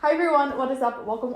Hi everyone, what is up? Welcome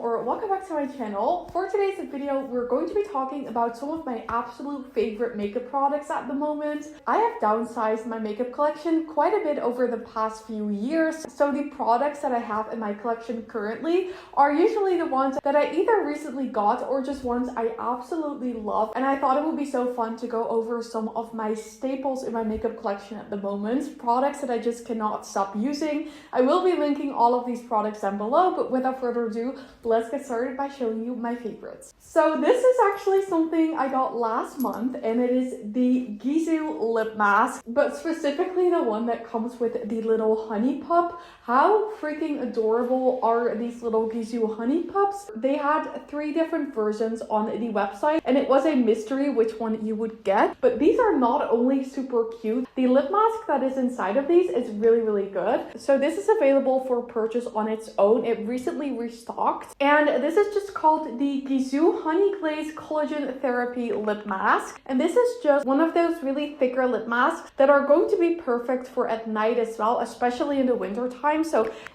back to my channel. For today's video, we're going to be talking about some of my absolute favorite makeup products at the moment. I have downsized my makeup collection quite a bit over the past few years, so the products that I have in my collection currently are usually the ones that I either recently got or just ones I absolutely love, and I thought it would be so fun to go over some of my staples in my makeup collection at the moment, products that I just cannot stop using. I will be linking all of these products down below, but without further ado, let's get started by showing you my favorites. So this is actually something I got last month, and it is the Gisou lip mask, but specifically the one that comes with the little honey pup. How freaking adorable are these little Gisou honey pups? They had 3 different versions on the website, and it was a mystery which one you would get, but these are not only super cute, the lip mask that is inside of these is really good. So this is available for purchase on its own. It recently restocked, and this is just called the Gisou Honey Glaze Collagen Therapy Lip Mask, and this is just one of those really thicker lip masks that are going to be perfect for at night as well, especially in the winter time.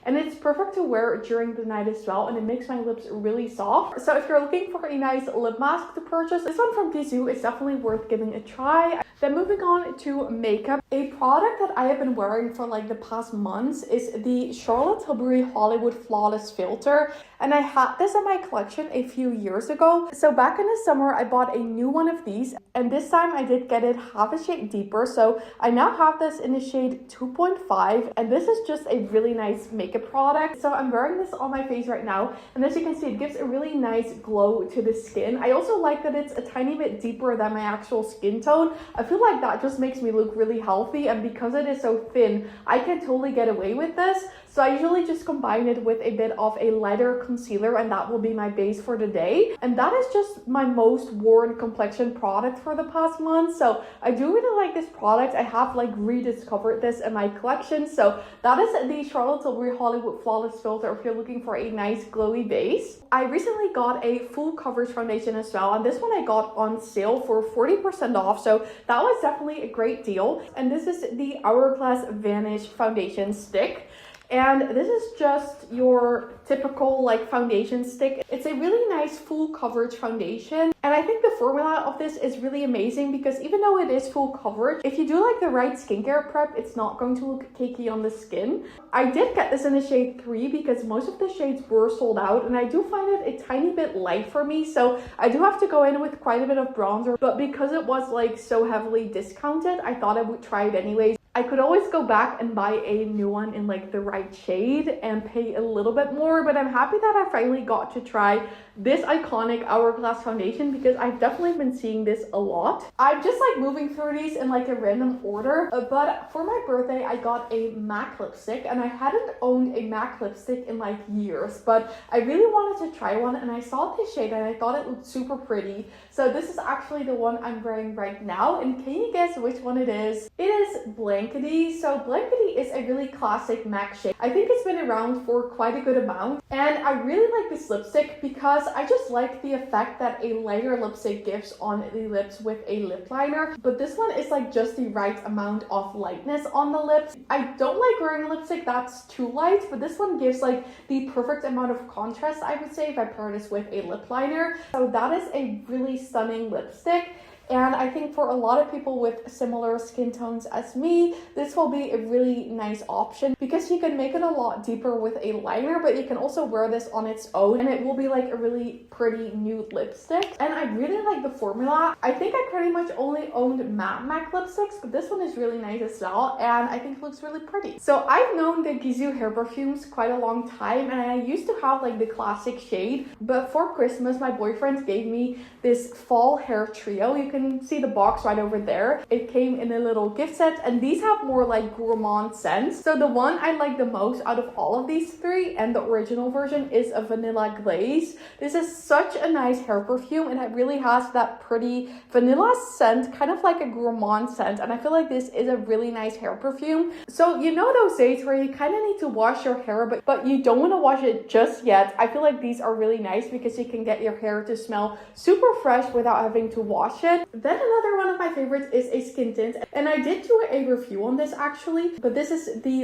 And it's perfect to wear during the night as well, and it makes my lips really soft. So if you're looking for a nice lip mask to purchase, this one from Gisou is definitely worth giving a try. Then moving on to makeup, a product that I have been wearing for like the past months is the Tilbury Hollywood Flawless Filter, and I had this in my collection a few years ago. So back in the summer, I bought a new one of these, and this time I did get it half a shade deeper. So I now have this in the shade 2.5, and this is just a really nice makeup product. So I'm wearing this on my face right now, and as you can see, it gives a really nice glow to the skin. I also like that it's a tiny bit deeper than my actual skin tone. I feel like that just makes me look really healthy, and because it is so thin, I can totally get away with this. So I usually just combine it with a bit of a lighter concealer, and that will be my base for the day. And that is just my most worn complexion product for the past month. So I do really like this product. I have like rediscovered this in my collection. So that is the Tilbury Hollywood Flawless Filter if you're looking for a nice glowy base. I recently got a full coverage foundation as well, and this one I got on sale for 40% off. So that was definitely a great deal. And this is the Hourglass Vanish foundation stick. And this is just your typical like foundation stick. It's a really nice full coverage foundation, and I think the formula of this is really amazing because even though it is full coverage, if you do like the right skincare prep, it's not going to look cakey on the skin. I did get this in the shade 3 because most of the shades were sold out, and I do find it a tiny bit light for me, so I do have to go in with quite a bit of bronzer, but because it was like so heavily discounted, I thought I would try it anyways. I could always go back and buy a new one in like the right shade and pay a little bit more, but I'm happy that I finally got to try this iconic Hourglass foundation because I've definitely been seeing this a lot. I'm just like moving through these in like a random order, but for my birthday I got a MAC lipstick, and I hadn't owned a MAC lipstick in like years, but I really wanted to try one, and I saw this shade and I thought it looked super pretty. So this is actually the one I'm wearing right now, and can you guess which one it is? It is Blankety. So Blankety is a really classic MAC shade. I think it's been around for quite a good amount, and I really like this lipstick because I just like the effect that a lighter lipstick gives on the lips with a lip liner, but this one is like just the right amount of lightness on the lips. I don't like wearing a lipstick that's too light, but this one gives like the perfect amount of contrast, I would say, if I pair this with a lip liner. So that is a really stunning lipstick. And I think for a lot of people with similar skin tones as me, this will be a really nice option because you can make it a lot deeper with a liner, but you can also wear this on its own and it will be like a really pretty nude lipstick. And I really like the formula. I think I pretty much only owned matte MAC lipsticks, but this one is really nice as well, and I think it looks really pretty. So I've known the Gisou hair perfumes quite a long time, and I used to have like the classic shade, but for Christmas my boyfriend gave me this fall hair trio. You can see the box right over there. It came in a little gift set, and these have more like gourmand scents. So the one I like the most out of all of these 3, and the original version, is a vanilla glaze. This is such a nice hair perfume, and it really has that pretty vanilla scent, kind of like a gourmand scent, and I feel like this is a really nice hair perfume. So you know those days where you kind of need to wash your hair, but you don't want to wash it just yet? I feel like these are really nice because you can get your hair to smell super fresh without having to wash it. Then another one of my favorites is a skin tint, and I did do a review on this actually, but this is the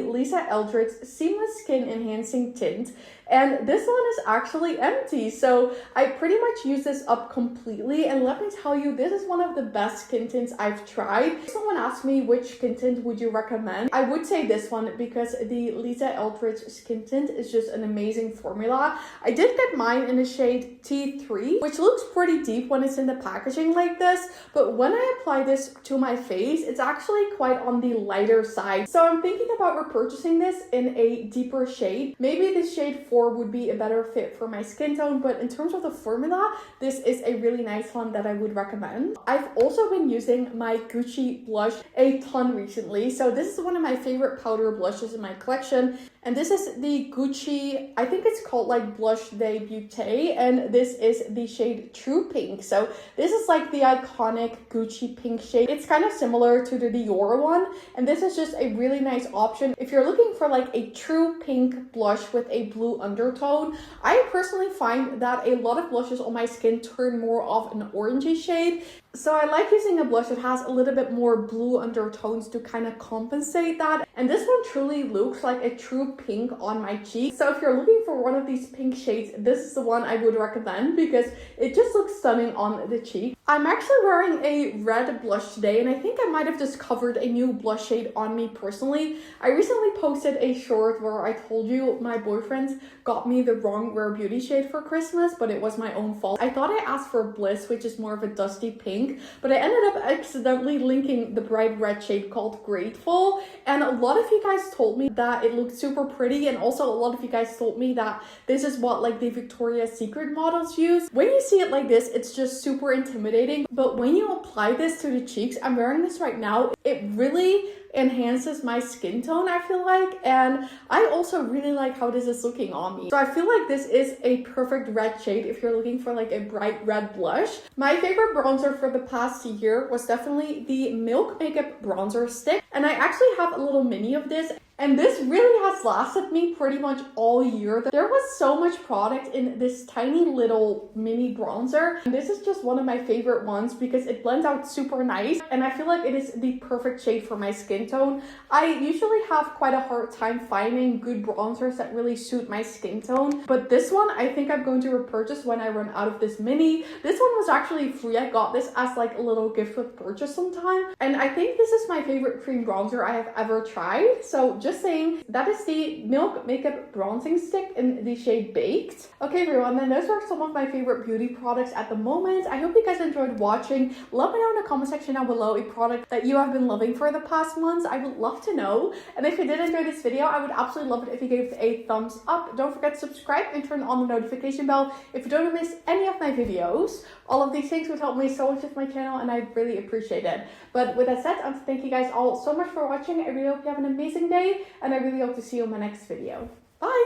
Eldridge Seamless Skin Enhancing Tint. and this one is actually empty. So I pretty much use this up completely, and let me tell you, this is one of the best skin tints I've tried. If someone asked me which skin tint would you recommend, I would say this one, because the Eldridge skin tint is just an amazing formula. I did get mine in the shade T3, which looks pretty deep when it's in the packaging like this, but when I apply this to my face, it's actually quite on the lighter side. So I'm thinking about repurchasing this in a deeper shade. Maybe this shade 4 would be a better fit for my skin tone, but in terms of the formula, this is a really nice one that I would recommend. I've also been using my Gucci blush a ton recently. So this is one of my favorite powder blushes in my collection. And this is the Gucci, I think it's called like Blush de Beauté, and this is the shade True Pink. So this is like the iconic Gucci pink shade. It's kind of similar to the Dior one, and this is just a really nice option if you're looking for like a true pink blush with a blue undertone. I personally find that a lot of blushes on my skin turn more of an orangey shade. So I like using a blush that has a little bit more blue undertones to kind of compensate that. And this one truly looks like a true pink on my cheek. So if you're looking for one of these pink shades, this is the one I would recommend because it just looks stunning on the cheek. I'm actually wearing a red blush today, and I think I might have discovered a new blush shade on me personally. I recently posted a short where I told you my boyfriend got me the wrong Rare Beauty shade for Christmas, but it was my own fault. I thought I asked for Bliss, which is more of a dusty pink, but I ended up accidentally linking the bright red shade called Grateful, and a lot of you guys told me that it looked super pretty, and also a lot of you guys told me that this is what like the Victoria's Secret models use. When you see it like this, it's just super intimidating, but when you apply this to the cheeks, I'm wearing this right now, it really enhances my skin tone, I feel like, and I also really like how this is looking on me. So I feel like this is a perfect red shade if you're looking for like a bright red blush. My favorite bronzer for the past year was definitely the Milk Makeup bronzer stick, and I actually have a little mini of this, and this really has lasted me pretty much all year. There was so much product in this tiny little mini bronzer, and this is just one of my favorite ones because it blends out super nice, and I feel like it is the perfect shade for my skin tone. I usually have quite a hard time finding good bronzers that really suit my skin tone, but this one I think I'm going to repurchase when I run out of this mini. This one was actually free. I got this as like a little gift with purchase sometime, and I think this is my favorite cream bronzer I have ever tried. So just saying, that is the Milk Makeup bronzing stick in the shade Baked. Okay everyone, then those were some of my favorite beauty products at the moment. I hope you guys enjoyed watching. Let me know in the comment section down below a product that you have been loving for the past months. I would love to know. And if you did enjoy this video, I would absolutely love it if you gave it a thumbs up. Don't forget to subscribe and turn on the notification bell if you don't miss any of my videos. All of these things would help me so much with my channel, and I'd really appreciate it. But with that said, I want to thank you guys all so much for watching. I really hope you have an amazing day, and I really hope to see you in my next video. Bye!